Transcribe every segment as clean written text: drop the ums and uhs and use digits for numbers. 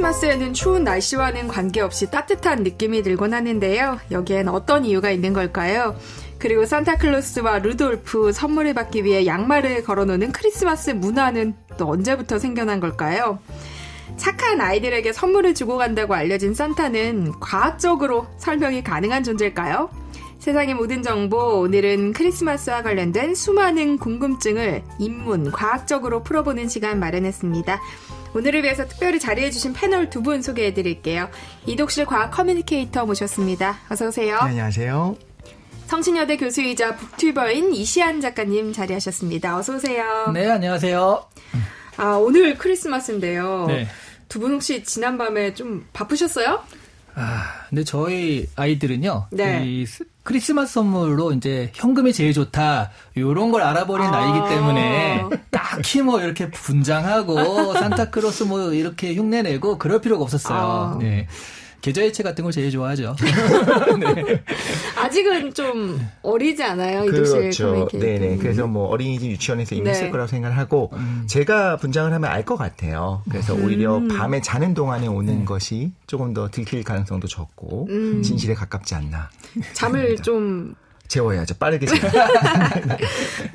크리스마스에는 추운 날씨와는 관계없이 따뜻한 느낌이 들곤 하는데요. 여기엔 어떤 이유가 있는 걸까요? 그리고 산타클로스와 루돌프 선물을 받기 위해 양말을 걸어놓는 크리스마스 문화는 또 언제부터 생겨난 걸까요? 착한 아이들에게 선물을 주고 간다고 알려진 산타는 과학적으로 설명이 가능한 존재일까요? 세상의 모든 정보, 오늘은 크리스마스와 관련된 수많은 궁금증을 인문, 과학적으로 풀어보는 시간 마련했습니다. 오늘을 위해서 특별히 자리해주신 패널 두 분 소개해드릴게요. 이독실 과학 커뮤니케이터 모셨습니다. 어서 오세요. 네, 안녕하세요. 성신여대 교수이자 북튜버인 이시안 작가님 자리하셨습니다. 어서 오세요. 네, 안녕하세요. 오늘 크리스마스인데요. 네. 두 분 혹시 지난밤에 좀 바쁘셨어요? 근데 저희 아이들은요. 네. 이 크리스마스 선물로 이제 현금이 제일 좋다. 요런 걸 알아버린 나이기 때문에 딱히 뭐 이렇게 분장하고 산타크로스 뭐 이렇게 흉내내고 그럴 필요가 없었어요. 네. 계좌이체 같은 걸 제일 좋아하죠. 네. 아직은 좀 어리지 않아요? 이독실 그렇죠. 네네. 그래서 뭐 어린이집 유치원에서 이미 했을 거라고 생각을 하고 제가 분장을 하면 알 것 같아요. 그래서 오히려 밤에 자는 동안에 오는 것이 조금 더 들킬 가능성도 적고 진실에 가깝지 않나. 잠을 좀 재워야죠. 빠르게 재워야죠.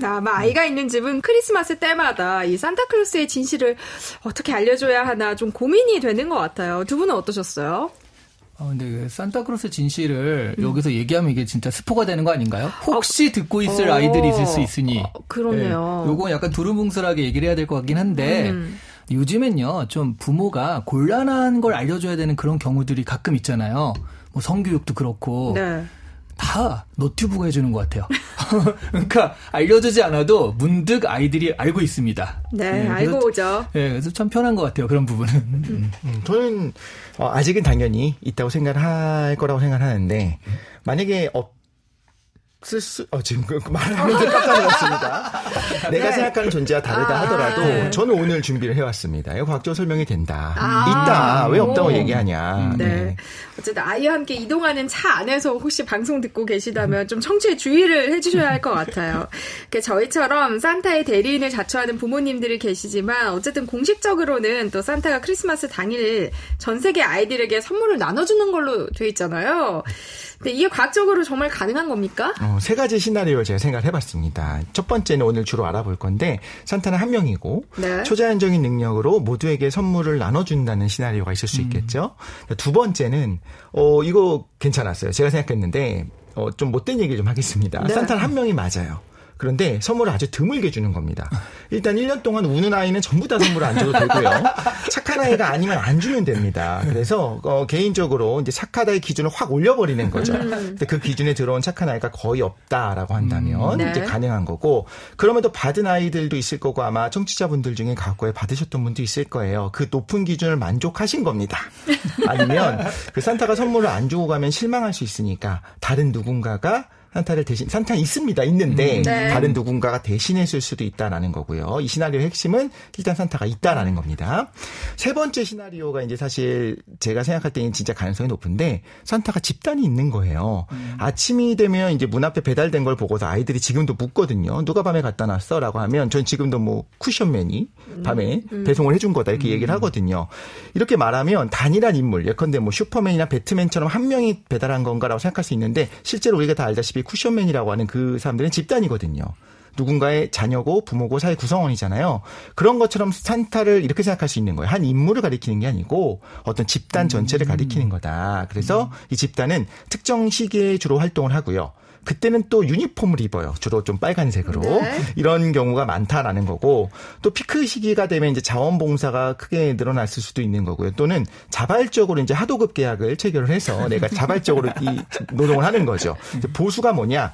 아마 아이가 있는 집은 크리스마스 때마다 이 산타클로스의 진실을 어떻게 알려줘야 하나 좀 고민이 되는 것 같아요. 두 분은 어떠셨어요? 근데 그 산타크로스 진실을 여기서 얘기하면 이게 진짜 스포가 되는 거 아닌가요? 혹시 듣고 있을 아이들이 있을 수 있으니. 그러네요. 네, 요건 약간 두루뭉술하게 얘기를 해야 될 것 같긴 한데 요즘엔요 좀 부모가 곤란한 걸 알려줘야 되는 그런 경우들이 가끔 있잖아요. 뭐 성교육도 그렇고. 네. 다 너튜브가 해주는 것 같아요. 그러니까 알려주지 않아도 문득 아이들이 알고 있습니다. 네, 알고 오죠. 네, 그래서 참 편한 것 같아요. 그런 부분은. 저는 아직은 당연히 있다고 생각할 거라고 생각하는데 만약에 지금 말하면서 깜짝 놀랐습니다. 내가 생각하는 존재와 다르다 하더라도 저는 오늘 준비를 해왔습니다. 이거 과학적으로 설명이 된다. 있다. 왜 없다고 얘기하냐. 네. 어쨌든 아이와 함께 이동하는 차 안에서 혹시 방송 듣고 계시다면 좀 청취에 주의를 해주셔야 할 것 같아요. 저희처럼 산타의 대리인을 자처하는 부모님들이 계시지만 어쨌든 공식적으로는 또 산타가 크리스마스 당일 전 세계 아이들에게 선물을 나눠주는 걸로 돼 있잖아요. 근데 이게 과학적으로 정말 가능한 겁니까? 세 가지 시나리오를 제가 생각을 해봤습니다. 첫 번째는 오늘 주로 알아볼 건데 산타는 한 명이고 네. 초자연적인 능력으로 모두에게 선물을 나눠준다는 시나리오가 있을 수 있겠죠. 두 번째는 이거 괜찮았어요. 제가 생각했는데 좀 못된 얘기를 좀 하겠습니다. 네. 산타는 한 명이 맞아요. 그런데 선물을 아주 드물게 주는 겁니다. 일단 1년 동안 우는 아이는 전부 다 선물을 안 줘도 되고요. 착한 아이가 아니면 안 주면 됩니다. 그래서 개인적으로 이제 착하다의 기준을 확 올려버리는 거죠. 근데 그 기준에 들어온 착한 아이가 거의 없다라고 한다면 네. 이제 가능한 거고 그럼에도 받은 아이들도 있을 거고 아마 청취자분들 중에 과거에 받으셨던 분도 있을 거예요. 그 높은 기준을 만족하신 겁니다. 아니면 그 산타가 선물을 안 주고 가면 실망할 수 있으니까 다른 누군가가 산타는 있는데 네. 다른 누군가가 대신했을 수도 있다라는 거고요. 이 시나리오의 핵심은 일단 산타가 있다라는 겁니다. 세 번째 시나리오가 이제 사실 제가 생각할 때는 진짜 가능성이 높은데 산타가 집단이 있는 거예요. 아침이 되면 이제 문 앞에 배달된 걸 보고서 아이들이 지금도 묻거든요. 누가 밤에 갖다 놨어라고 하면 전 지금도 뭐 쿠션맨이 밤에 배송을 해준 거다 이렇게 얘기를 하거든요. 이렇게 말하면 단일한 인물 예컨대 뭐 슈퍼맨이나 배트맨처럼 한 명이 배달한 건가라고 생각할 수 있는데 실제로 우리가 다 알다시피 쿠션맨이라고 하는 그 사람들은 집단이거든요. 누군가의 자녀고 부모고 사회 구성원이잖아요. 그런 것처럼 산타를 이렇게 생각할 수 있는 거예요. 한 인물을 가리키는 게 아니고 어떤 집단 전체를 가리키는 거다. 그래서 이 집단은 특정 시기에 주로 활동을 하고요. 그때는 또 유니폼을 입어요. 주로 좀 빨간색으로. 네. 이런 경우가 많다라는 거고 또 피크 시기가 되면 이제 자원봉사가 크게 늘어났을 수도 있는 거고요. 또는 자발적으로 이제 하도급 계약을 체결을 해서 내가 자발적으로 이 노동을 하는 거죠. 보수가 뭐냐?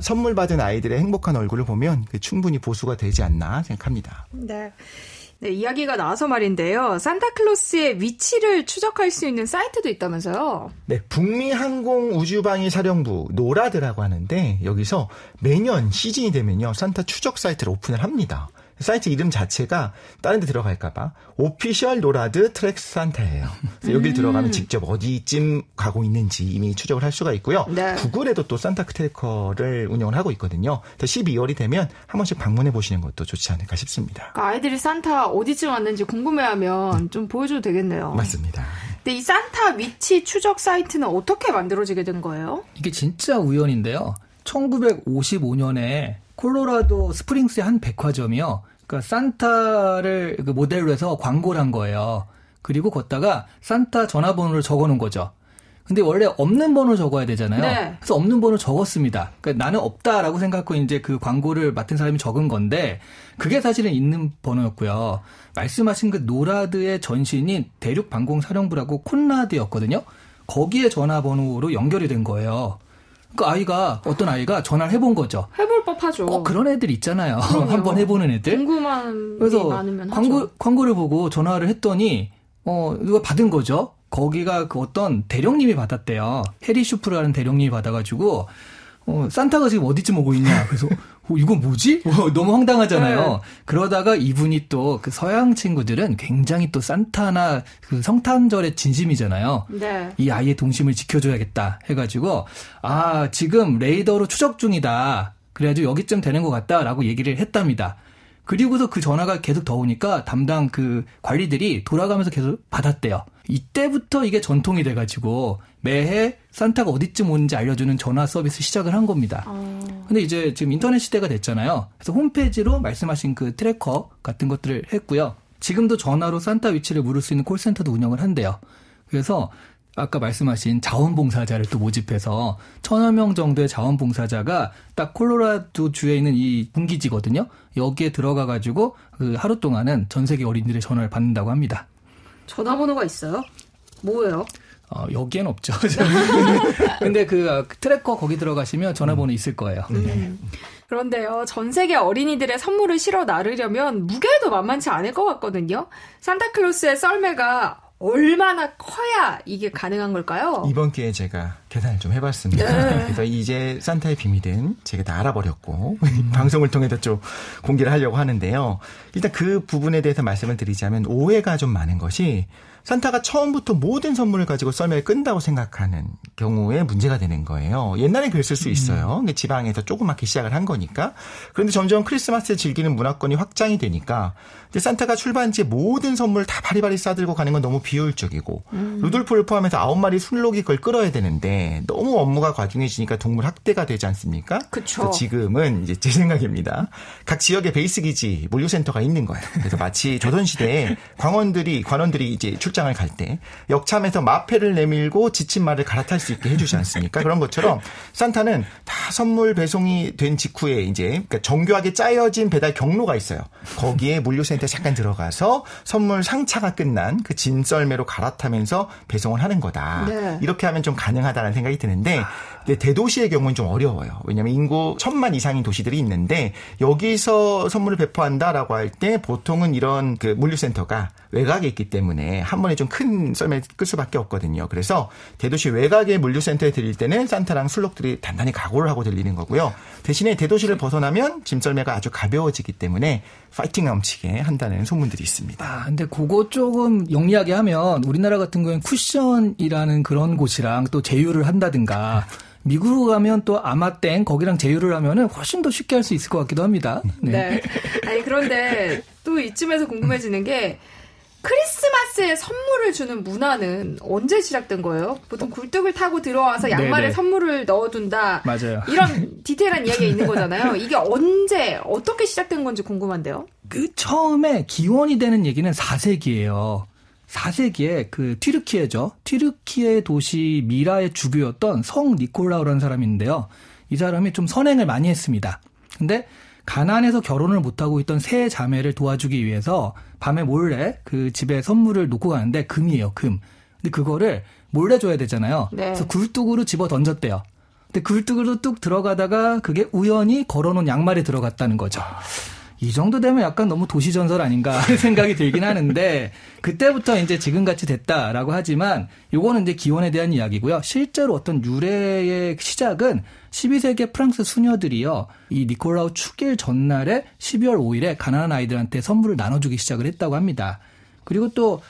선물 받은 아이들의 행복한 얼굴을 보면 충분히 보수가 되지 않나 생각합니다. 네. 네, 이야기가 나와서 말인데요. 산타클로스의 위치를 추적할 수 있는 사이트도 있다면서요? 네, 북미항공우주방위사령부 노라드라고 하는데 여기서 매년 시즌이 되면요 산타 추적 사이트를 오픈을 합니다. 사이트 이름 자체가 다른 데 들어갈까봐 오피셜 노라드 트랙 산타예요. 그래서 여길 들어가면 직접 어디쯤 가고 있는지 이미 추적을 할 수가 있고요. 네. 구글에도 또 산타 트래커를 운영을 하고 있거든요. 12월이 되면 한 번씩 방문해 보시는 것도 좋지 않을까 싶습니다. 그러니까 아이들이 산타 어디쯤 왔는지 궁금해하면 좀 보여줘도 되겠네요. 맞습니다. 근데 이 산타 위치 추적 사이트는 어떻게 만들어지게 된 거예요? 이게 진짜 우연인데요. 1955년에 콜로라도 스프링스의 한 백화점이요. 그러니까 산타를 그 모델로 해서 광고를 한 거예요. 그리고 걷다가 산타 전화번호를 적어놓은 거죠. 근데 원래 없는 번호 적어야 되잖아요. 네. 그래서 없는 번호 적었습니다. 그러니까 나는 없다라고 생각하고 이제 그 광고를 맡은 사람이 적은 건데 그게 사실은 있는 번호였고요. 말씀하신 그 노라드의 전신인 대륙방공사령부라고 콘라드였거든요. 거기에 전화번호로 연결이 된 거예요. 그 어떤 아이가 전화를 해본 거죠. 해볼 법하죠. 그런 애들 있잖아요. 한번 해보는 애들. 궁금한 그래서 게 많으면 하죠. 광고를 보고 전화를 했더니 누가 받은 거죠. 거기가 그 어떤 대령님이 받았대요. 해리 슈프라는 대령님이 받아가지고 산타가 지금 어디쯤 오고 있냐. 그래서 이건 뭐지? 너무 황당하잖아요. 네. 그러다가 이분이 또 그 서양 친구들은 굉장히 또 산타나 그 성탄절의 진심이잖아요. 네. 이 아이의 동심을 지켜줘야겠다 해가지고 지금 레이더로 추적 중이다. 그래가지고 여기쯤 되는 것 같다라고 얘기를 했답니다. 그리고서 그 전화가 계속 더 오니까 담당 그 관리들이 돌아가면서 계속 받았대요. 이때부터 이게 전통이 돼가지고 매해 산타가 어디쯤 오는지 알려주는 전화 서비스 시작을 한 겁니다. 근데 이제 지금 인터넷 시대가 됐잖아요. 그래서 홈페이지로 말씀하신 그 트래커 같은 것들을 했고요. 지금도 전화로 산타 위치를 물을 수 있는 콜센터도 운영을 한대요. 그래서 아까 말씀하신 자원봉사자를 또 모집해서 1,000여 명 정도의 자원봉사자가 딱 콜로라도 주에 있는 이 분기지거든요. 여기에 들어가가지고 그 하루 동안은 전 세계 어린이들의 전화를 받는다고 합니다. 전화번호가 있어요? 뭐예요? 여기엔 없죠. 근데 그 트래커 거기 들어가시면 전화번호 있을 거예요. 그런데요, 전 세계 어린이들의 선물을 실어 나르려면 무게도 만만치 않을 것 같거든요. 산타클로스의 썰매가 얼마나 커야 이게 가능한 걸까요? 이번 기회에 제가 계산을 좀 해봤습니다. 네. 그래서 이제 산타의 비밀은 제가 다 알아버렸고 방송을 통해서 좀 공개를 하려고 하는데요. 일단 그 부분에 대해서 말씀을 드리자면 오해가 좀 많은 것이 산타가 처음부터 모든 선물을 가지고 썰매를 끈다고 생각하는 경우에 문제가 되는 거예요. 옛날엔 그랬을 수 있어요. 근데 지방에서 조그맣게 시작을 한 거니까. 그런데 점점 크리스마스를 즐기는 문화권이 확장이 되니까 이제 산타가 출발지에 모든 선물을 다 바리바리 싸들고 가는 건 너무 비효율적이고 루돌프를 포함해서 9마리 순록이 그걸 끌어야 되는데 너무 업무가 과중해지니까 동물 학대가 되지 않습니까? 그렇죠. 지금은 이제 제 생각입니다. 각 지역에 베이스 기지 물류센터가 있는 거예요. 그래서 마치 조선시대에 관원들이 이제 출장을 갈 때 역참에서 마패를 내밀고 지친 말을 갈아탈 수 있게 해주지 않습니까? 그런 것처럼 산타는 다 선물 배송이 된 직후에 이제 그러니까 정교하게 짜여진 배달 경로가 있어요. 거기에 물류센터에 잠깐 들어가서 선물 상차가 끝난 그 진썰매로 갈아타면서 배송을 하는 거다. 네. 이렇게 하면 좀 가능하다는 생각이 드는데 대도시의 경우는 좀 어려워요. 왜냐하면 인구 1,000만 이상인 도시들이 있는데 여기서 선물을 배포한다라고 할 때 보통은 이런 그 물류센터가 외곽에 있기 때문에 한 번에 좀 큰 썰매 끌 수밖에 없거든요. 그래서 대도시 외곽의 물류센터에 들릴 때는 산타랑 술록들이 단단히 각오를 하고 들리는 거고요. 대신에 대도시를 벗어나면 짐썰매가 아주 가벼워지기 때문에 파이팅 넘치게 한다는 소문들이 있습니다. 근데 그거 조금 영리하게 하면 우리나라 같은 경우에는 쿠션이라는 그런 곳이랑 또 제휴를 한다든가 미국으로 가면 또 아마땡 거기랑 제휴를 하면은 훨씬 더 쉽게 할 수 있을 것 같기도 합니다. 네. 아니 그런데 또 이쯤에서 궁금해지는 게 크리스마스에 선물을 주는 문화는 언제 시작된 거예요? 보통 굴뚝을 타고 들어와서 양말에 네네. 선물을 넣어둔다. 맞아요. 이런 디테일한 이야기가 있는 거잖아요. 이게 언제 어떻게 시작된 건지 궁금한데요. 그 처음에 기원이 되는 얘기는 4세기예요. 4세기에 그 튀르키예죠. 튀르키예 도시 미라의 주교였던 성 니콜라우라는 사람인데요. 이 사람이 좀 선행을 많이 했습니다. 근데 가난해서 결혼을 못하고 있던 세 자매를 도와주기 위해서 밤에 몰래 그 집에 선물을 놓고 가는데 금이에요, 금. 근데 그거를 몰래 줘야 되잖아요. 네. 그래서 굴뚝으로 집어 던졌대요. 근데 굴뚝으로 뚝 들어가다가 그게 우연히 걸어놓은 양말에 들어갔다는 거죠. 이 정도 되면 약간 너무 도시전설 아닌가 하는 생각이 들긴 하는데 그때부터 이제 지금같이 됐다라고 하지만 요거는 이제 기원에 대한 이야기고요. 실제로 어떤 유래의 시작은 12세기의 프랑스 수녀들이요. 이 니콜라우 축일 전날에 12월 5일에 가난한 아이들한테 선물을 나눠주기 시작을 했다고 합니다. 그리고 또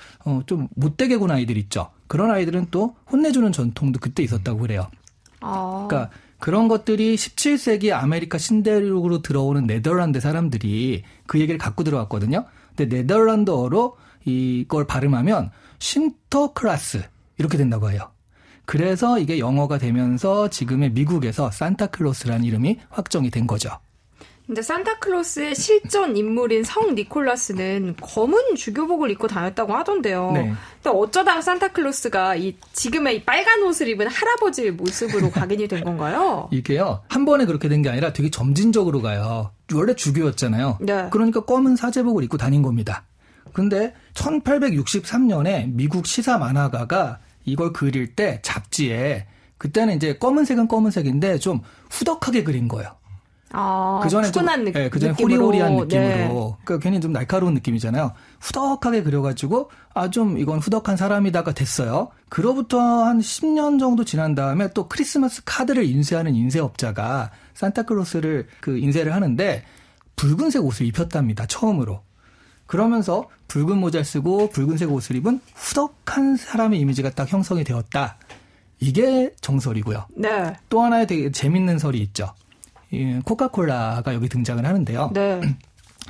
좀 못되게 군 아이들 있죠. 그런 아이들은 또 혼내주는 전통도 그때 있었다고 그래요. 그러니까 그런 것들이 17세기 아메리카 신대륙으로 들어오는 네덜란드 사람들이 그 얘기를 갖고 들어왔거든요. 근데 네덜란드어로 이걸 발음하면 신터클라스 이렇게 된다고 해요. 그래서 이게 영어가 되면서 지금의 미국에서 산타클로스라는 이름이 확정이 된 거죠. 근데 산타클로스의 실존 인물인 성 니콜라스는 검은 주교복을 입고 다녔다고 하던데요. 네. 근데 어쩌다가 산타클로스가 지금의 이 빨간 옷을 입은 할아버지의 모습으로 각인이 된 건가요? 이게요. 한 번에 그렇게 된 게 아니라 되게 점진적으로 가요. 원래 주교였잖아요. 네. 그러니까 검은 사제복을 입고 다닌 겁니다. 근데 1863년에 미국 시사 만화가가 이걸 그릴 때 잡지에 그때는 이제 검은색은 검은색인데 좀 후덕하게 그린 거예요. 그전에 푸근한 네, 그전에 호리호리한 느낌으로. 네. 그러니까 괜히 좀 날카로운 느낌이잖아요. 후덕하게 그려가지고 좀 이건 후덕한 사람이다가 됐어요. 그로부터 한 10년 정도 지난 다음에 또 크리스마스 카드를 인쇄하는 인쇄업자가 산타클로스를 인쇄를 하는데 붉은색 옷을 입혔답니다. 처음으로. 그러면서 붉은 모자를 쓰고 붉은색 옷을 입은 후덕한 사람의 이미지가 딱 형성이 되었다. 이게 정설이고요. 네. 또 하나의 되게 재밌는 설이 있죠. 코카콜라가 여기 등장을 하는데요. 네.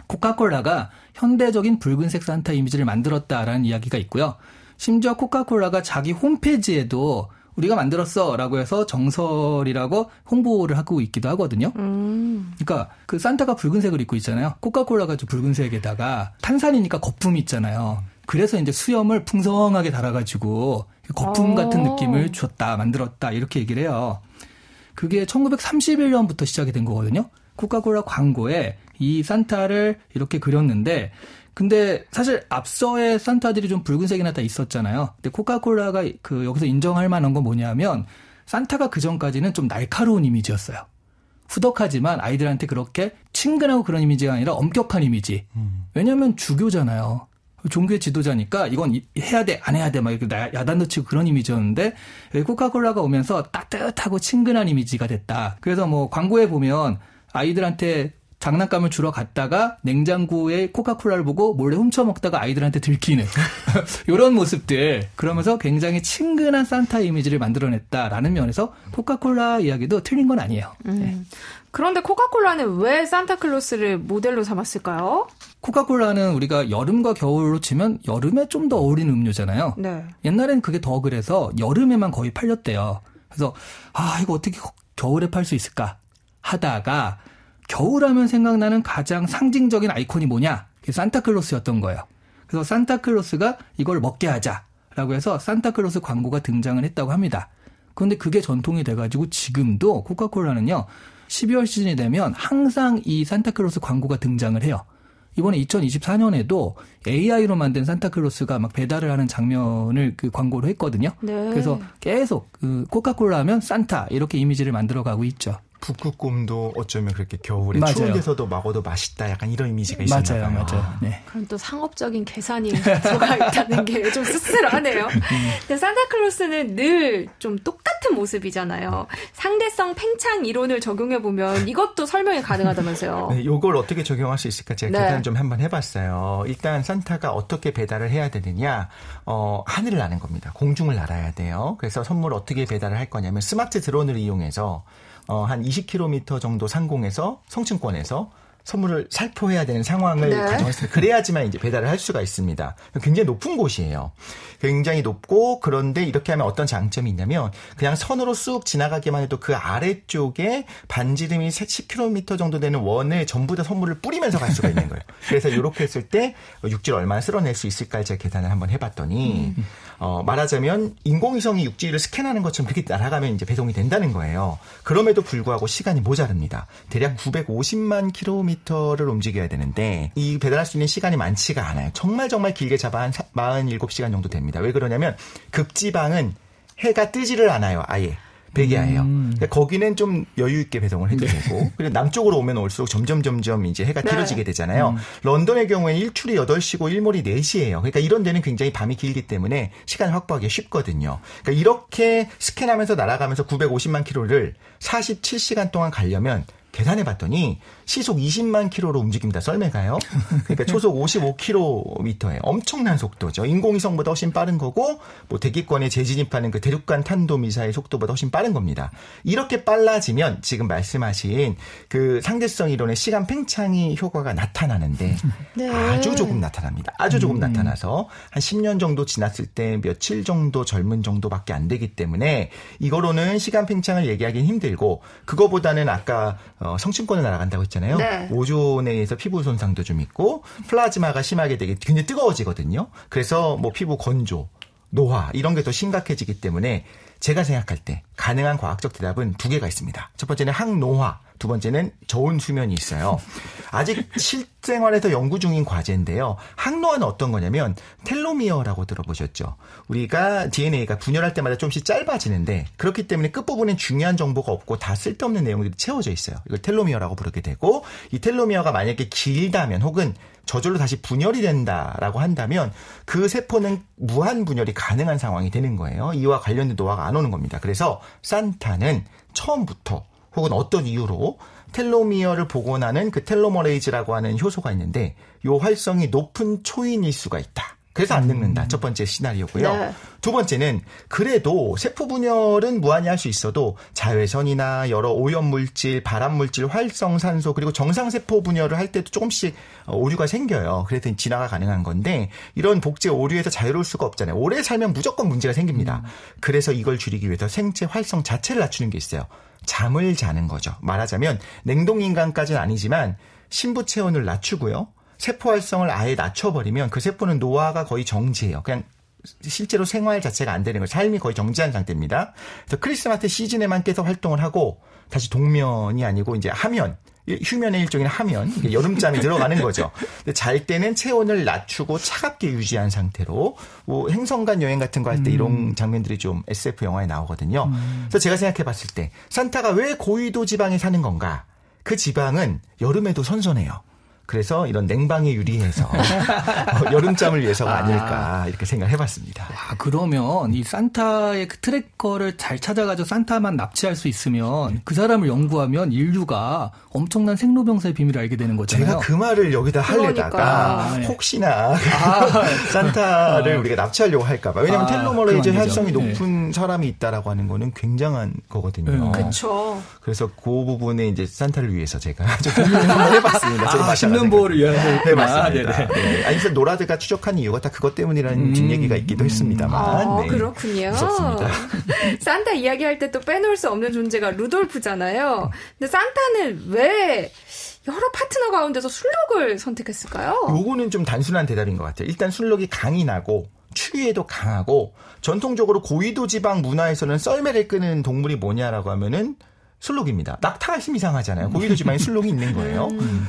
코카콜라가 현대적인 붉은색 산타 이미지를 만들었다라는 이야기가 있고요. 심지어 코카콜라가 자기 홈페이지에도 우리가 만들었어라고 해서 정설이라고 홍보를 하고 있기도 하거든요. 그러니까 그 산타가 붉은색을 입고 있잖아요. 코카콜라가 좀 붉은색에다가 탄산이니까 거품이 있잖아요. 그래서 이제 수염을 풍성하게 달아가지고 거품 같은 느낌을 줬다, 만들었다 이렇게 얘기를 해요. 그게 1931년부터 시작이 된 거거든요. 코카콜라 광고에 이 산타를 이렇게 그렸는데 근데 사실 앞서의 산타들이 좀 붉은색이나 다 있었잖아요. 근데 코카콜라가 여기서 인정할 만한 건 뭐냐면 산타가 그전까지는 좀 날카로운 이미지였어요. 후덕하지만 아이들한테 그렇게 친근하고 그런 이미지가 아니라 엄격한 이미지. 왜냐하면 주교잖아요. 종교의 지도자니까 이건 해야 돼, 안 해야 돼, 막 이렇게 야단도 치고 그런 이미지였는데 코카콜라가 오면서 따뜻하고 친근한 이미지가 됐다. 그래서 뭐 광고에 보면 아이들한테 장난감을 주러 갔다가 냉장고에 코카콜라를 보고 몰래 훔쳐먹다가 아이들한테 들키는 이런 모습들. 그러면서 굉장히 친근한 산타 이미지를 만들어냈다라는 면에서 코카콜라 이야기도 틀린 건 아니에요. 네. 그런데 코카콜라는 왜 산타클로스를 모델로 삼았을까요? 코카콜라는 우리가 여름과 겨울로 치면 여름에 좀 더 어울리는 음료잖아요. 네. 옛날엔 그게 더 그래서 여름에만 거의 팔렸대요. 그래서 이거 어떻게 겨울에 팔 수 있을까 하다가 겨울하면 생각나는 가장 상징적인 아이콘이 뭐냐? 그게 산타클로스였던 거예요. 그래서 산타클로스가 이걸 먹게 하자라고 해서 산타클로스 광고가 등장을 했다고 합니다. 그런데 그게 전통이 돼가지고 지금도 코카콜라는요. 12월 시즌이 되면 항상 이 산타클로스 광고가 등장을 해요. 이번에 2024년에도 AI로 만든 산타클로스가 막 배달을 하는 장면을 광고로 했거든요. 네. 그래서 계속 코카콜라 하면 산타 이렇게 이미지를 만들어가고 있죠. 북극곰도 어쩌면 그렇게 겨울에 맞아요. 추운 데서도 먹어도 맛있다 약간 이런 이미지가 있었나 봐요. 맞아요. 네. 그럼 또 상업적인 계산이 들어가 있다는 게 좀 씁쓸하네요. 근데 산타클로스는 늘 좀 똑같은 모습이잖아요. 상대성 팽창 이론을 적용해보면 이것도 설명이 가능하다면서요. 네, 이걸 어떻게 적용할 수 있을까 제가 계산을 좀 한번 해봤어요. 일단 산타가 어떻게 배달을 해야 되느냐. 하늘을 나는 겁니다. 공중을 날아야 돼요. 그래서 선물을 어떻게 배달을 할 거냐면 스마트 드론을 이용해서 한 20km 정도 상공에서 성층권에서 선물을 살포해야 되는 상황을 가정했습니다. 그래야지만 이제 배달을 할 수가 있습니다. 굉장히 높은 곳이에요. 굉장히 높고 그런데 이렇게 하면 어떤 장점이 있냐면 그냥 선으로 쑥 지나가기만 해도 그 아래쪽에 반지름이 10km 정도 되는 원에 전부 다 선물을 뿌리면서 갈 수가 있는 거예요. 그래서 이렇게 했을 때 육지를 얼마나 쓸어낼 수 있을까 제가 계산을 한번 해봤더니 말하자면 인공위성이 육지를 스캔하는 것처럼 그렇게 날아가면 이제 배송이 된다는 거예요. 그럼에도 불구하고 시간이 모자릅니다. 대략 950만 킬로미터를 움직여야 되는데 이 배달할 수 있는 시간이 많지가 않아요. 정말 길게 잡아 한 47시간 정도 됩니다. 왜 그러냐면 극지방은 해가 뜨지를 않아요. 아예. 백야예요. 그러니까 거기는 좀 여유 있게 배송을 해도 되고 그리고 남쪽으로 오면 올수록 점점 이제 해가 길어지게 되잖아요. 런던의 경우에는 일출이 8시고 일몰이 4시예요. 그러니까 이런 데는 굉장히 밤이 길기 때문에 시간을 확보하기 쉽거든요. 그러니까 이렇게 스캔하면서 날아가면서 950만 킬로를 47시간 동안 가려면 계산해봤더니 시속 20만 킬로로 움직입니다. 썰매가요. 그러니까 초속 55km에 엄청난 속도죠. 인공위성보다 훨씬 빠른 거고 뭐 대기권에 재진입하는 그 대륙간 탄도미사일 속도보다 훨씬 빠른 겁니다. 이렇게 빨라지면 지금 말씀하신 그 상대성 이론의 시간 팽창이 효과가 나타나는데 네. 아주 조금 나타납니다. 아주 조금 나타나서 한 10년 정도 지났을 때 며칠 정도 젊은 정도밖에 안 되기 때문에 이거로는 시간 팽창을 얘기하기는 힘들고 그거보다는 아까 성층권을 날아간다고 했잖아요. 네. 오존에 의해서 피부 손상도 좀 있고 플라즈마가 심하게 되게 굉장히 뜨거워지거든요. 그래서 뭐 피부 건조, 노화 이런 게 더 심각해지기 때문에 제가 생각할 때 가능한 과학적 대답은 2개가 있습니다. 첫 번째는 항노화, 두 번째는 저온 수면이 있어요. 아직 실생활에서 연구 중인 과제인데요. 항노화는 어떤 거냐면 텔로미어라고 들어보셨죠? 우리가 DNA가 분열할 때마다 조금씩 짧아지는데 그렇기 때문에 끝부분엔 중요한 정보가 없고 다 쓸데없는 내용들이 채워져 있어요. 이걸 텔로미어라고 부르게 되고 이 텔로미어가 만약에 길다면 혹은 저절로 다시 분열이 된다라고 한다면 그 세포는 무한 분열이 가능한 상황이 되는 거예요. 이와 관련된 노화가 안 오는 겁니다. 그래서 산타는 처음부터 혹은 어떤 이유로 텔로미어를 복원하는 그 텔로머레이즈라고 하는 효소가 있는데 이 활성이 높은 초인일 수가 있다. 그래서 안 늙는다. 첫 번째 시나리오고요. 네. 두 번째는 그래도 세포 분열은 무한히 할 수 있어도 자외선이나 여러 오염물질, 발암물질, 활성산소 그리고 정상세포 분열을 할 때도 조금씩 오류가 생겨요. 그래서 진화가 가능한 건데 이런 복제 오류에서 자유로울 수가 없잖아요. 오래 살면 무조건 문제가 생깁니다. 그래서 이걸 줄이기 위해서 생체 활성 자체를 낮추는 게 있어요. 잠을 자는 거죠. 말하자면 냉동인간까지는 아니지만 심부 체온을 낮추고요. 세포 활성을 아예 낮춰버리면 그 세포는 노화가 거의 정지해요. 그냥 실제로 생활 자체가 안 되는 거예요. 삶이 거의 정지한 상태입니다. 그래서 크리스마스 시즌에만 계속 활동을 하고 다시 동면이 아니고 이제 하면 휴면의 일종인 하면 여름잠이 들어가는 거죠. 근데 잘 때는 체온을 낮추고 차갑게 유지한 상태로 뭐 행성간 여행 같은 거 할 때 이런 장면들이 좀 SF 영화에 나오거든요. 그래서 제가 생각해봤을 때 산타가 왜 고위도 지방에 사는 건가? 그 지방은 여름에도 선선해요. 그래서 이런 냉방에 유리해서 여름잠을 위해서가 아닐까 이렇게 생각해봤습니다. 그러면 이 산타의 그 트래커를 잘 찾아가지고 산타만 납치할 수 있으면 그 사람을 연구하면 인류가 엄청난 생로병사의 비밀을 알게 되는 거잖아요. 제가 그 말을 여기다 하려다가 혹시나 산타를 우리가 납치하려고 할까 봐. 왜냐하면 텔로머레이즈 활성이 높은 사람이 있다라고 하는 거는 굉장한 거거든요. 그렇죠. 그래서 그 부분에 이제 산타를 위해서 제가 좀 고민을 한번 해봤습니다. 보호를 위한 해봤습니다. 네. 아니, 그래서 노라드가 추적한 이유가 다 그것 때문이라는 뒷얘기가 있기도 했습니다만. 네. 그렇군요. 무섭습니다. 산타 이야기할 때 또 빼놓을 수 없는 존재가 루돌프잖아요. 근데 산타는 왜 여러 파트너 가운데서 술록을 선택했을까요? 요거는 좀 단순한 대답인 것 같아요. 일단 술록이 강인하고 추위에도 강하고 전통적으로 고위도 지방 문화에서는 썰매를 끄는 동물이 뭐냐라고 하면은 술록입니다. 낙타가 좀 이상하잖아요. 고위도 지방에 술록이 있는 거예요.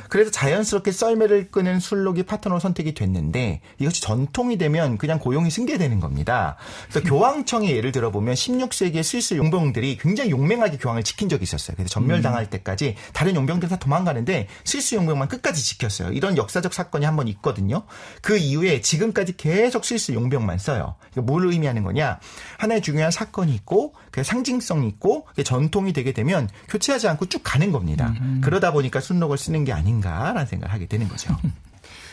그래서 자연스럽게 썰매를 끄는 술록이 파트너 선택이 됐는데 이것이 전통이 되면 그냥 고용이 승계되는 겁니다. 그래서 교황청의 예를 들어보면 16세기의 스위스 용병들이 굉장히 용맹하게 교황을 지킨 적이 있었어요. 그래서 전멸당할 때까지 다른 용병들 다 도망가는데 스위스 용병만 끝까지 지켰어요. 이런 역사적 사건이 한 번 있거든요. 그 이후에 지금까지 계속 스위스 용병만 써요. 뭘 의미하는 거냐? 하나의 중요한 사건이 있고 그 상징성이 있고 전통이 되게 되면 교체하지 않고 쭉 가는 겁니다. 그러다 보니까 순록을 쓰는 게 아닌가라는 생각을 하게 되는 거죠.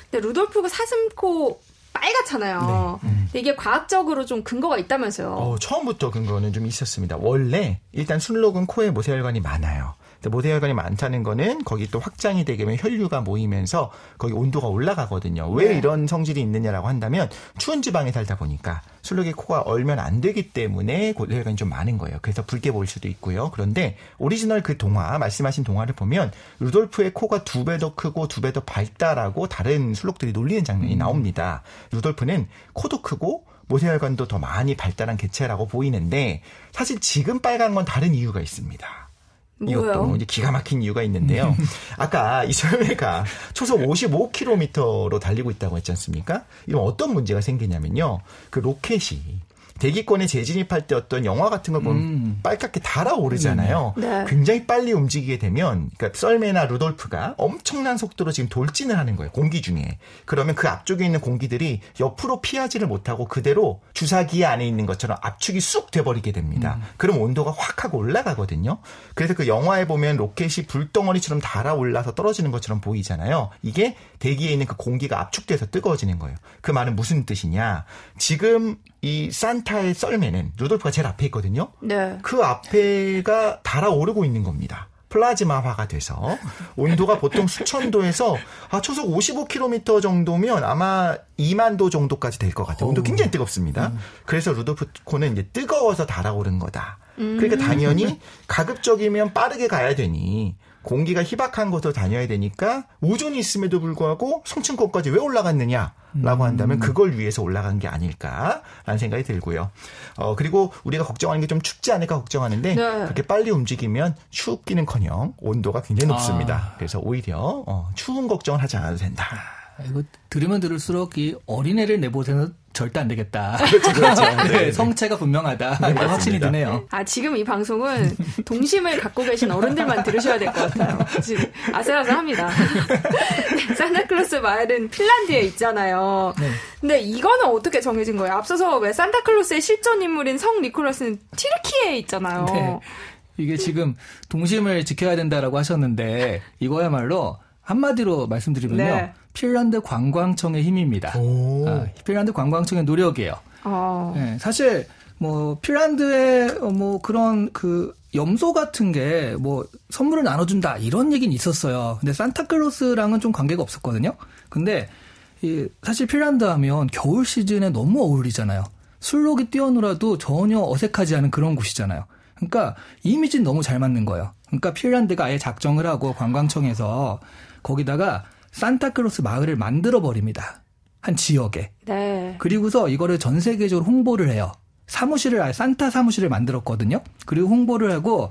근데 루돌프가 사슴코 빨갛잖아요. 네. 근데 이게 과학적으로 좀 근거가 있다면서요. 처음부터 근거는 좀 있었습니다. 원래 일단 순록은 코에 모세혈관이 많아요. 모세혈관이 많다는 거는 거기 또 확장이 되게 되면 혈류가 모이면서 거기 온도가 올라가거든요. 왜 이런 성질이 있느냐라고 한다면 추운 지방에 살다 보니까 술록의 코가 얼면 안 되기 때문에 모세혈관이 좀 많은 거예요. 그래서 붉게 보일 수도 있고요. 그런데 오리지널 그 동화, 말씀하신 동화를 보면 루돌프의 코가 2배 더 크고 2배 더 밝다라고 다른 술록들이 놀리는 장면이 나옵니다. 루돌프는 코도 크고 모세혈관도 더 많이 발달한 개체라고 보이는데 사실 지금 빨간 건 다른 이유가 있습니다. 이것도 이제 기가 막힌 이유가 있는데요. 아까 이 썰매가 초속 55km로 달리고 있다고 했지 않습니까? 이러면 어떤 문제가 생기냐면요. 그 로켓이 대기권에 재진입할 때 어떤 영화 같은 걸 보면 빨갛게 달아오르잖아요. 네. 굉장히 빨리 움직이게 되면 그러니까 썰매나 루돌프가 엄청난 속도로 지금 돌진을 하는 거예요. 공기 중에. 그러면 그 앞쪽에 있는 공기들이 옆으로 피하지를 못하고 그대로 주사기 안에 있는 것처럼 압축이 쑥 돼버리게 됩니다. 그럼 온도가 확 하고 올라가거든요. 그래서 그 영화에 보면 로켓이 불덩어리처럼 달아올라서 떨어지는 것처럼 보이잖아요. 이게 대기에 있는 그 공기가 압축돼서 뜨거워지는 거예요. 그 말은 무슨 뜻이냐. 지금 이 산타의 썰매는 루돌프가 제일 앞에 있거든요. 네. 그 앞에가 달아오르고 있는 겁니다. 플라즈마화가 돼서 온도가 보통 수천 도에서 초속 55km 정도면 아마 2만 도 정도까지 될 것 같아요. 온도 굉장히 뜨겁습니다. 그래서 루돌프 코는 이제 뜨거워서 달아오른 거다. 그러니까 당연히 가급적이면 빠르게 가야 되니 공기가 희박한 곳으로 다녀야 되니까 우존이 있음에도 불구하고 성층권까지 왜 올라갔느냐라고 한다면 그걸 위해서 올라간 게 아닐까라는 생각이 들고요. 그리고 우리가 걱정하는 게 좀 춥지 않을까 걱정하는데 네. 그렇게 빨리 움직이면 춥기는커녕 온도가 굉장히 높습니다. 그래서 오히려 추운 걱정을 하지 않아도 된다. 이거 들으면 들을수록 이 어린애를 내보내는 절대 안 되겠다. 그렇죠. 네, 성체가 분명하다. 확신이 드네요. 지금 이 방송은 동심을 갖고 계신 어른들만 들으셔야 될 것 같아요. 지금 아슬아슬합니다. 산타클로스 마을은 핀란드에 있잖아요. 네. 근데 이거는 어떻게 정해진 거예요? 앞서서 왜 산타클로스의 실존 인물인 성 니콜라스는 튀르키예에 있잖아요. 네. 이게 지금 동심을 지켜야 된다라고 하셨는데 이거야말로 한마디로 말씀드리면요. 네. 핀란드 관광청의 힘입니다. 핀란드 관광청의 노력이에요. 네, 사실 뭐 핀란드에 뭐 그런 그 염소 같은 게 뭐 선물을 나눠준다 이런 얘기는 있었어요. 근데 산타클로스랑은 좀 관계가 없었거든요. 근데 사실 핀란드 하면 겨울 시즌에 너무 어울리잖아요. 술록이 뛰어놀아도 전혀 어색하지 않은 그런 곳이잖아요. 그러니까 이미지는 너무 잘 맞는 거예요. 그러니까 핀란드가 아예 작정을 하고 관광청에서 거기다가 산타클로스 마을을 만들어버립니다. 한 지역에. 네. 그리고서 이거를 전 세계적으로 홍보를 해요. 아예 산타 사무실을 만들었거든요. 그리고 홍보를 하고,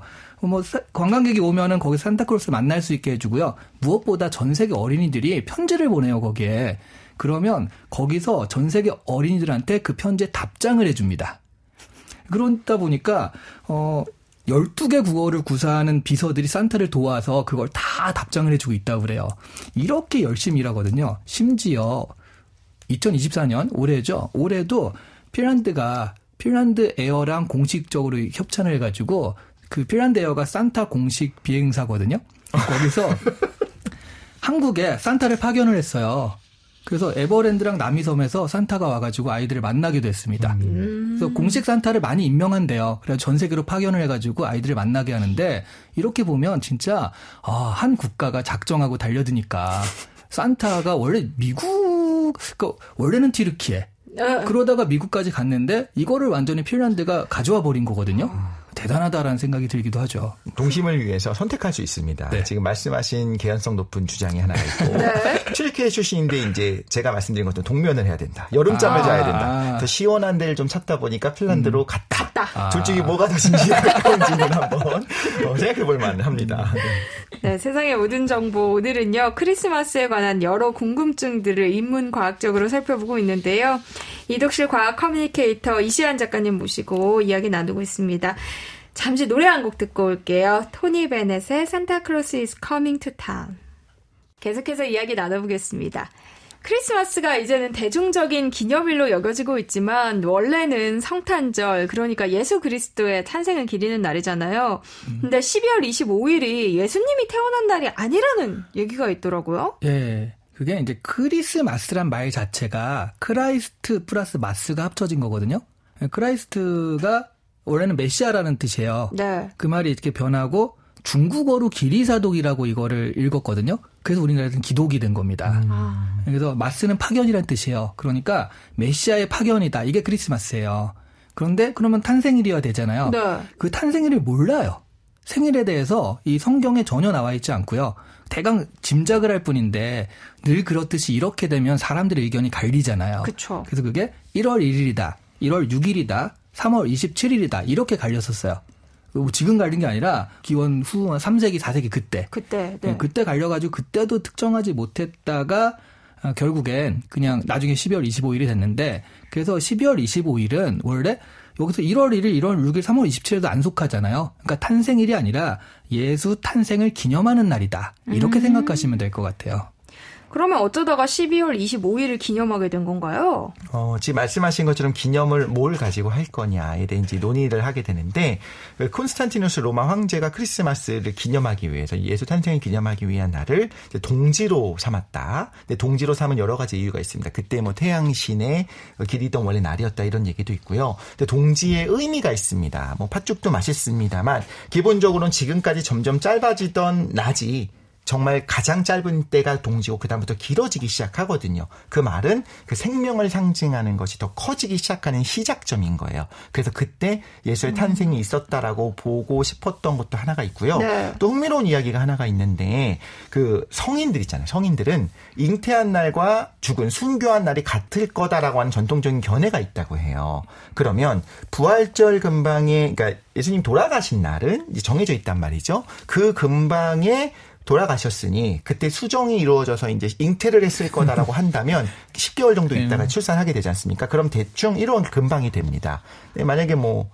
관광객이 오면은 거기 산타클로스 만날 수 있게 해주고요. 무엇보다 전 세계 어린이들이 편지를 보내요, 거기에. 그러면 거기서 전 세계 어린이들한테 그 편지에 답장을 해줍니다. 그러다 보니까, 12개 국어를 구사하는 비서들이 산타를 도와서 그걸 다 답장을 해주고 있다고 그래요. 이렇게 열심히 일하거든요. 심지어 2024년 올해죠. 올해도 핀란드 에어랑 공식적으로 협찬을 해가지고 그 핀란드 에어가 산타 공식 비행사거든요. 거기서 한국에 산타를 파견을 했어요. 그래서 에버랜드랑 남이섬에서 산타가 와가지고 아이들을 만나기도 했습니다. 그래서 공식 산타를 많이 임명한대요. 그래서 전 세계로 파견을 해가지고 아이들을 만나게 하는데 이렇게 보면 진짜 한 국가가 작정하고 달려드니까 산타가 원래 원래는 튀르키예 그러다가 미국까지 갔는데 이거를 완전히 핀란드가 가져와 버린 거거든요. 대단하다라는 생각이 들기도 하죠. 동심을 위해서 선택할 수 있습니다. 네. 지금 말씀하신 개연성 높은 주장이 하나가 있고 튀르키예 출신인데 이제 제가 말씀드린 것처럼 동면을 해야 된다. 여름잠을 자야 된다. 더 시원한 데를 좀 찾다 보니까 핀란드로 갔다. 둘 중에 뭐가 더 진실에 가까운지는 한번 생각해 볼 만합니다. 네, 세상의 모든 정보 오늘은요. 크리스마스에 관한 여러 궁금증들을 인문과학적으로 살펴보고 있는데요. 이독실 과학 커뮤니케이터 이시안 작가님 모시고 이야기 나누고 있습니다. 잠시 노래 한 곡 듣고 올게요. 토니 베넷의 Santa Claus is coming to town. 계속해서 이야기 나눠보겠습니다. 크리스마스가 이제는 대중적인 기념일로 여겨지고 있지만 원래는 성탄절, 그러니까 예수 그리스도의 탄생을 기리는 날이잖아요. 근데 12월 25일이 예수님이 태어난 날이 아니라는 얘기가 있더라고요. 예. 그게 이제 크리스마스란 말 자체가 크라이스트 플러스 마스가 합쳐진 거거든요. 크라이스트가 원래는 메시아라는 뜻이에요. 네. 그 말이 이렇게 변하고 중국어로 기리사독이라고 이거를 읽었거든요. 그래서 우리나라에서는 기독이 된 겁니다. 그래서 마스는 파견이라는 뜻이에요. 그러니까 메시아의 파견이다. 이게 크리스마스예요. 그런데 그러면 탄생일이어야 되잖아요. 네. 그 탄생일을 몰라요. 생일에 대해서 이 성경에 전혀 나와 있지 않고요. 대강 짐작을 할 뿐인데 늘 그렇듯이 이렇게 되면 사람들의 의견이 갈리잖아요. 그쵸. 그래서 그게 1월 1일이다, 1월 6일이다, 3월 27일이다 이렇게 갈렸었어요. 지금 갈린 게 아니라 기원 후 3세기, 4세기 그때. 네. 그때 갈려가지고 그때도 특정하지 못했다가 결국엔 그냥 나중에 12월 25일이 됐는데 그래서 12월 25일은 원래 여기서 1월 1일, 1월 6일, 3월 27일도 안 속하잖아요. 그러니까 탄생일이 아니라 예수 탄생을 기념하는 날이다. 이렇게 생각하시면 될 것 같아요. 그러면 어쩌다가 12월 25일을 기념하게 된 건가요? 지금 말씀하신 것처럼 기념을 뭘 가지고 할 거냐에 대해 이제 논의를 하게 되는데, 콘스탄티누스 로마 황제가 크리스마스를 기념하기 위해서 예수 탄생을 기념하기 위한 날을 이제 동지로 삼았다. 근데 동지로 삼은 여러 가지 이유가 있습니다. 그때 뭐 태양신의 길이던 원래 날이었다 이런 얘기도 있고요. 근데 동지의 의미가 있습니다. 뭐 팥죽도 맛있습니다만 기본적으로는 지금까지 점점 짧아지던 낮이 정말 가장 짧은 때가 동지고 그다음부터 길어지기 시작하거든요. 그 말은 그 생명을 상징하는 것이 더 커지기 시작하는 시작점인 거예요. 그래서 그때 예수의 탄생이 있었다라고 보고 싶었던 것도 하나가 있고요. 네. 또 흥미로운 이야기가 하나가 있는데 그 성인들 있잖아요. 성인들은 잉태한 날과 죽은 순교한 날이 같을 거다라고 하는 전통적인 견해가 있다고 해요. 그러면 부활절 근방에 그러니까 예수님 돌아가신 날은 이제 정해져 있단 말이죠. 그 근방에 돌아가셨으니 그때 수정이 이루어져서 이제 잉태를 했을 거다라고 한다면 10개월 정도 있다가 출산하게 되지 않습니까? 그럼 대충 1월 근방이 됩니다. 만약에 뭐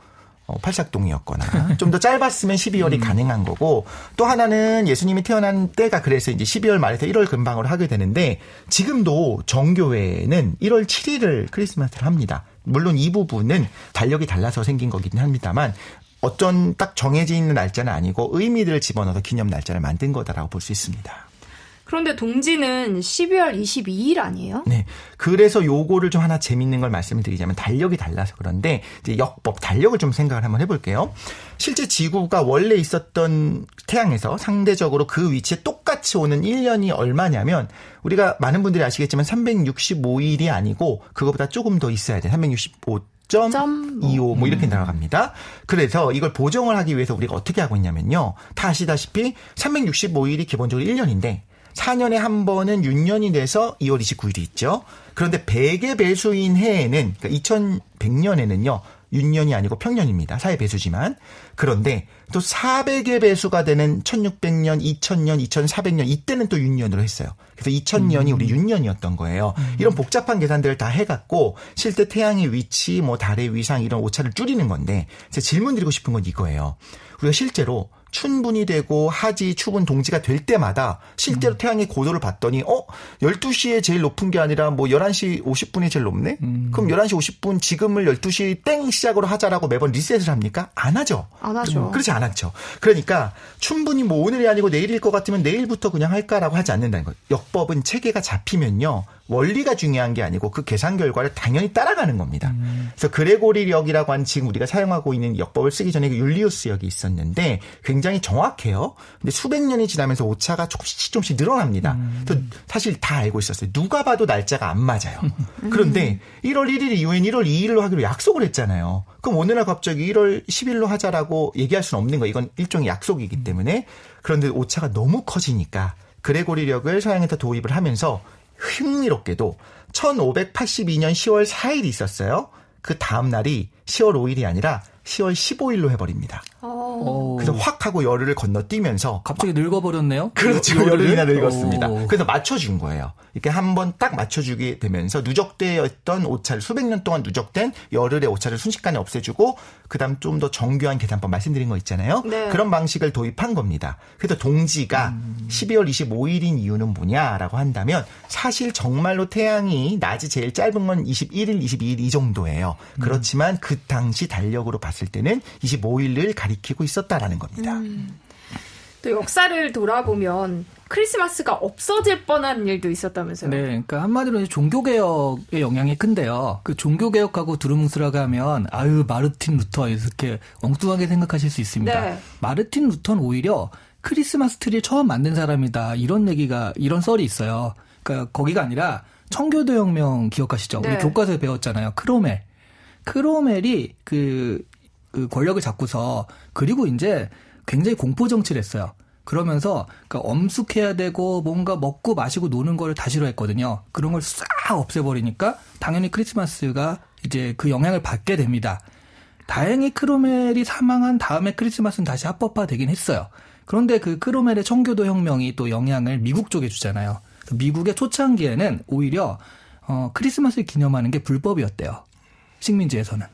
팔싹동이었거나 좀 더 짧았으면 12월이 가능한 거고, 또 하나는 예수님이 태어난 때가 그래서 이제 12월 말에서 1월 근방으로 하게 되는데 지금도 정교회는 1월 7일을 크리스마스를 합니다. 물론 이 부분은 달력이 달라서 생긴 거긴 합니다만 어떤 딱 정해져 있는 날짜는 아니고 의미들을 집어넣어서 기념 날짜를 만든 거다라고 볼 수 있습니다. 그런데 동지는 12월 22일 아니에요? 네. 그래서 요거를 좀 하나 재밌는 걸 말씀을 드리자면 달력이 달라서 그런데 이제 역법, 달력을 좀 생각을 한번 해볼게요. 실제 지구가 원래 있었던 태양에서 상대적으로 그 위치에 똑같이 오는 1년이 얼마냐면 우리가 많은 분들이 아시겠지만 365일이 아니고 그거보다 조금 더 있어야 돼요. 365.25 뭐 이렇게 나아갑니다. 그래서 이걸 보정을 하기 위해서 우리가 어떻게 하고 있냐면요. 다 아시다시피 365일이 기본적으로 1년인데 4년에 한 번은 윤년이 돼서 2월 29일이 있죠. 그런데 100의 배수인 해에는 그러니까 2100년에는요. 윤년이 아니고 평년입니다. 4의 배수지만. 그런데 또 400의 배수가 되는 1600년, 2000년, 2400년 이때는 또 윤년으로 했어요. 그래서 2000년이 우리 윤년이었던 거예요. 이런 복잡한 계산들을 다 해갖고 실제 태양의 위치, 뭐 달의 위상 이런 오차를 줄이는 건데 제가 질문 드리고 싶은 건 이거예요. 우리가 실제로 춘분이 되고 하지, 추분, 동지가 될 때마다 실제로 태양의 고도를 봤더니 12시에 제일 높은 게 아니라 뭐 11시 50분이 제일 높네? 그럼 11시 50분 지금을 12시 땡 시작으로 하자라고 매번 리셋을 합니까? 안 하죠. 안 하죠. 그렇지 않았죠. 그러니까 춘분이 뭐 오늘이 아니고 내일일 것 같으면 내일부터 그냥 할까라고 하지 않는다는 거예요. 역법은 체계가 잡히면요. 원리가 중요한 게 아니고 그 계산 결과를 당연히 따라가는 겁니다. 그래서 그레고리력이라고 하는 지금 우리가 사용하고 있는 역법을 쓰기 전에 그 율리우스역이 있었는데 굉장히 정확해요. 근데 수백 년이 지나면서 오차가 조금씩 늘어납니다. 그래서 사실 다 알고 있었어요. 누가 봐도 날짜가 안 맞아요. 그런데 1월 1일 이후엔 1월 2일로 하기로 약속을 했잖아요. 그럼 어느 날 갑자기 1월 10일로 하자라고 얘기할 수는 없는 거예요. 이건 일종의 약속이기 때문에. 그런데 오차가 너무 커지니까 그레고리력을 서양에서 도입을 하면서 흥미롭게도 1582년 10월 4일이 있었어요. 그 다음 날이 10월 5일이 아니라 10월 15일로 해버립니다. 그래서 확 하고 열흘을 건너뛰면서 갑자기 늙어버렸네요. 그렇죠. 열흘이나 늙었습니다. 그래서 맞춰준 거예요. 이렇게 한번 딱 맞춰주게 되면서 누적되었던 오차를 수백 년 동안 누적된 열흘의 오차를 순식간에 없애주고 그다음 좀 더 정교한 계산법 말씀드린 거 있잖아요. 네. 그런 방식을 도입한 겁니다. 그래서 동지가 12월 25일인 이유는 뭐냐라고 한다면 사실 정말로 태양이 낮이 제일 짧은 건 21일, 22일 이 정도예요. 그렇지만 그 당시 달력으로 봤을 때는 25일을 가리키고 있었다라는 겁니다. 또 역사를 돌아보면 크리스마스가 없어질 뻔한 일도 있었다면서요? 네, 그러니까 한마디로 종교개혁의 영향이 큰데요. 그 종교개혁하고 두루뭉술하게 하면 마르틴 루터 이렇게 엉뚱하게 생각하실 수 있습니다. 네. 마르틴 루터는 오히려 크리스마스 트리를 처음 만든 사람이다 이런 썰이 있어요. 그러니까 거기가 아니라 청교도 혁명 기억하시죠? 네. 우리 교과서에 배웠잖아요. 크로멜이 그 권력을 잡고서 그리고 이제 굉장히 공포 정치를 했어요. 그러면서 그러니까 엄숙해야 되고 뭔가 먹고 마시고 노는 걸 다 싫어했거든요. 그런 걸 싹 없애버리니까 당연히 크리스마스가 이제 그 영향을 받게 됩니다. 다행히 크로멜이 사망한 다음에 크리스마스는 다시 합법화되긴 했어요. 그런데 그 크로멜의 청교도 혁명이 또 영향을 미국 쪽에 주잖아요. 미국의 초창기에는 오히려 크리스마스를 기념하는 게 불법이었대요. 식민지에서는.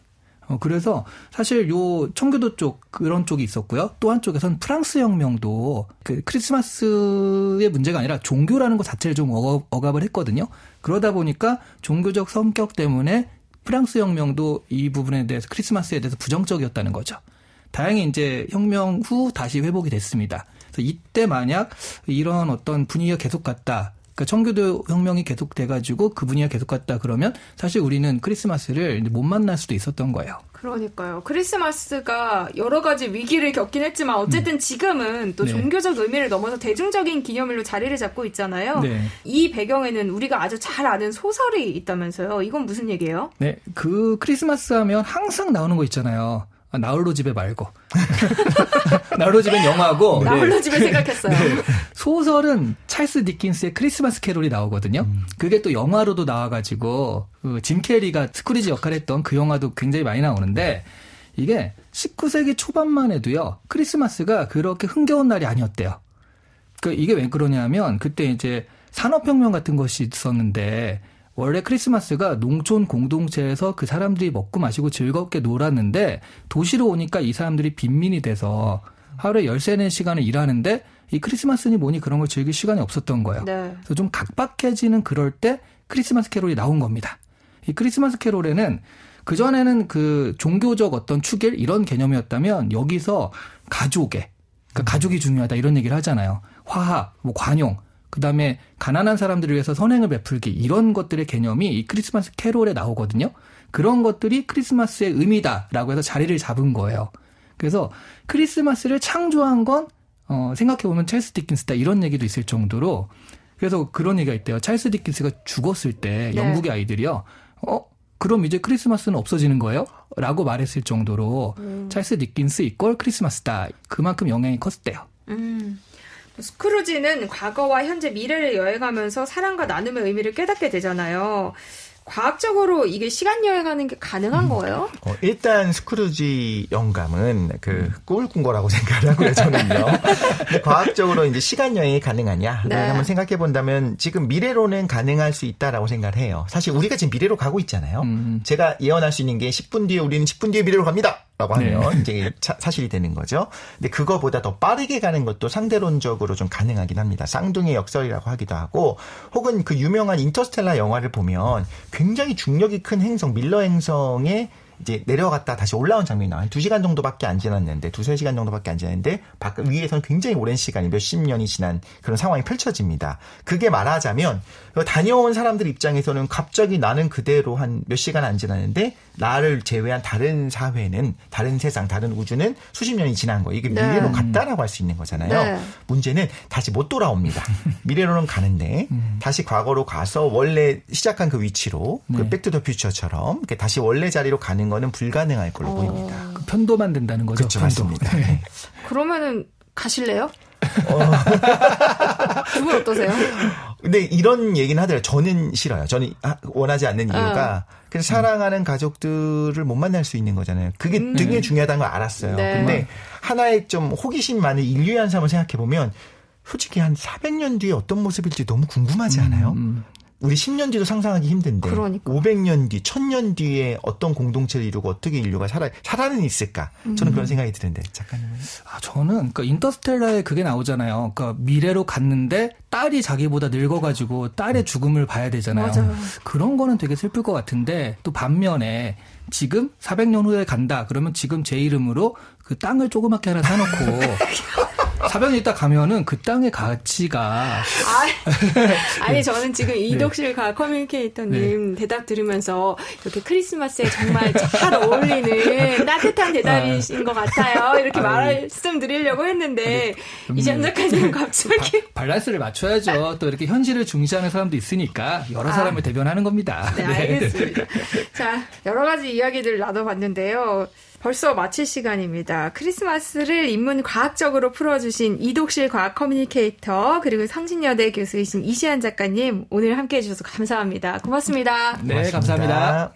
그래서 사실 요 청교도 쪽 그런 쪽이 있었고요. 또 한쪽에서는 프랑스 혁명도 그 크리스마스의 문제가 아니라 종교라는 것 자체를 좀 억압을 했거든요. 그러다 보니까 종교적 성격 때문에 프랑스 혁명도 이 부분에 대해서 크리스마스에 대해서 부정적이었다는 거죠. 다행히 이제 혁명 후 다시 회복이 됐습니다. 그래서 이때 만약 이런 어떤 분위기가 계속 갔다. 그러니까 청교도 혁명이 계속돼가지고 그 분위기가 계속 갔다 그러면 사실 우리는 크리스마스를 못 만날 수도 있었던 거예요. 그러니까요. 크리스마스가 여러 가지 위기를 겪긴 했지만 어쨌든 지금은 또 네. 종교적 의미를 넘어서 대중적인 기념일로 자리를 잡고 있잖아요. 네. 이 배경에는 우리가 아주 잘 아는 소설이 있다면서요. 이건 무슨 얘기예요? 네, 그 크리스마스 하면 항상 나오는 거 있잖아요. 나홀로 집에 말고. 나홀로 집엔 영화고. 나홀로 집에 생각했어요. 네. 소설은 찰스 디킨스의 크리스마스 캐롤이 나오거든요. 그게 또 영화로도 나와가지고 짐 캐리가 스크루지 역할을 했던 그 영화도 굉장히 많이 나오는데 이게 19세기 초반만 해도요. 크리스마스가 그렇게 흥겨운 날이 아니었대요. 그러니까 이게 왜 그러냐면 그때 이제 산업혁명 같은 것이 있었는데 원래 크리스마스가 농촌 공동체에서 그 사람들이 먹고 마시고 즐겁게 놀았는데 도시로 오니까 이 사람들이 빈민이 돼서 하루에 13시간을 일하는데 이 크리스마스니 뭐니 그런 걸 즐길 시간이 없었던 거예요. 네. 그래서 좀 각박해지는 그럴 때 크리스마스 캐롤이 나온 겁니다. 이 크리스마스 캐롤에는 그전에는 그 종교적 어떤 축일 이런 개념이었다면 여기서 가족의, 그러니까 가족이 중요하다 이런 얘기를 하잖아요. 화합, 뭐 관용. 그다음에 가난한 사람들을 위해서 선행을 베풀기 이런 것들의 개념이 이 크리스마스 캐롤에 나오거든요. 그런 것들이 크리스마스의 의미다라고 해서 자리를 잡은 거예요. 그래서 크리스마스를 창조한 건 생각해보면 찰스 디킨스다 이런 얘기도 있을 정도로 그래서 그런 얘기가 있대요. 찰스 디킨스가 죽었을 때 영국의 아이들이요. 그럼 이제 크리스마스는 없어지는 거예요? 라고 말했을 정도로 찰스 디킨스 이퀄 크리스마스다. 그만큼 영향이 컸대요. 스크루지는 과거와 현재 미래를 여행하면서 사랑과 나눔의 의미를 깨닫게 되잖아요. 과학적으로 이게 시간 여행하는 게 가능한 거예요? 일단 스크루지 영감은 그 꿈을 꾼 거라고 생각을 하고요, 저는요. 근데 과학적으로 이제 시간 여행이 가능하냐? 네. 한번 생각해 본다면 지금 미래로는 가능할 수 있다라고 생각을 해요. 사실 우리가 지금 미래로 가고 있잖아요. 제가 예언할 수 있는 게 10분 뒤에 우리는 10분 뒤에 미래로 갑니다. 라고 하면 이제 사실이 되는 거죠. 근데 그거보다 더 빠르게 가는 것도 상대론적으로 좀 가능하긴 합니다. 쌍둥이 역설이라고 하기도 하고 혹은 그 유명한 인터스텔라 영화를 보면 굉장히 중력이 큰 행성, 밀러 행성에 이제 내려갔다 다시 올라온 장면이 나와요. 2시간 정도밖에 안 지났는데 2-3시간 정도밖에 안 지났는데 위에서는 굉장히 오랜 시간이 몇십 년이 지난 그런 상황이 펼쳐집니다. 그게 말하자면 다녀온 사람들 입장에서는 갑자기 나는 그대로 한 몇 시간 안 지났는데 나를 제외한 다른 사회는 다른 세상, 다른 우주는 수십 년이 지난 거예요. 이게 미래로 갔다라고 할 수 있는 거잖아요. 네. 문제는 다시 못 돌아옵니다. 미래로는 가는데 다시 과거로 가서 원래 시작한 그 위치로 그 백투더퓨처처럼 다시 원래 자리로 가는 거는 불가능할 걸로 보입니다. 그 편도만 된다는 거죠. 그렇죠, 편도. 맞습니다. 네. 그러면은 가실래요? 두 분 어떠세요? 근데 이런 얘기는 하더라고요. 저는 싫어요. 저는 원하지 않는 이유가 그래서 사랑하는 가족들을 못 만날 수 있는 거잖아요. 그게 되게 중요하다는 걸 알았어요. 네. 근데 하나의 좀 호기심 많은 인류의 한 사람을 생각해 보면 솔직히 한 400년 뒤에 어떤 모습일지 너무 궁금하지 않아요? 우리 10년 뒤도 상상하기 힘든데 그러니까. 500년 뒤, 1000년 뒤에 어떤 공동체를 이루고 어떻게 인류가 살아는 있을까? 저는 그런 생각이 드는데 작가님은? 저는 그러니까 인터스텔라에 그게 나오잖아요. 그러니까 미래로 갔는데 딸이 자기보다 늙어가지고 딸의 죽음을 봐야 되잖아요. 맞아요. 그런 거는 되게 슬플 것 같은데 또 반면에 지금 400년 후에 간다. 그러면 지금 제 이름으로 그 땅을 조그맣게 하나 사놓고 400년 있다 가면은 그 땅의 가치가 아니 저는 지금 이덕실 과학 커뮤니케이터님 대답 들으면서 이렇게 크리스마스에 정말 잘 어울리는 따뜻한 대답이신 것 같아요. 이렇게 말씀드리려고 했는데 이재현 작가님 갑자기 밸런스를 맞춰야죠. 또 이렇게 현실을 중시하는 사람도 있으니까 여러 사람을 대변하는 겁니다. 네, 알겠습니다. 자, 여러 가지 이야기들 나눠봤는데요. 벌써 마칠 시간입니다. 크리스마스를 인문 과학적으로 풀어주신 이독실 과학 커뮤니케이터 그리고 성신여대 교수이신 이시안 작가님 오늘 함께해 주셔서 감사합니다. 고맙습니다. 네, 고맙습니다. 감사합니다.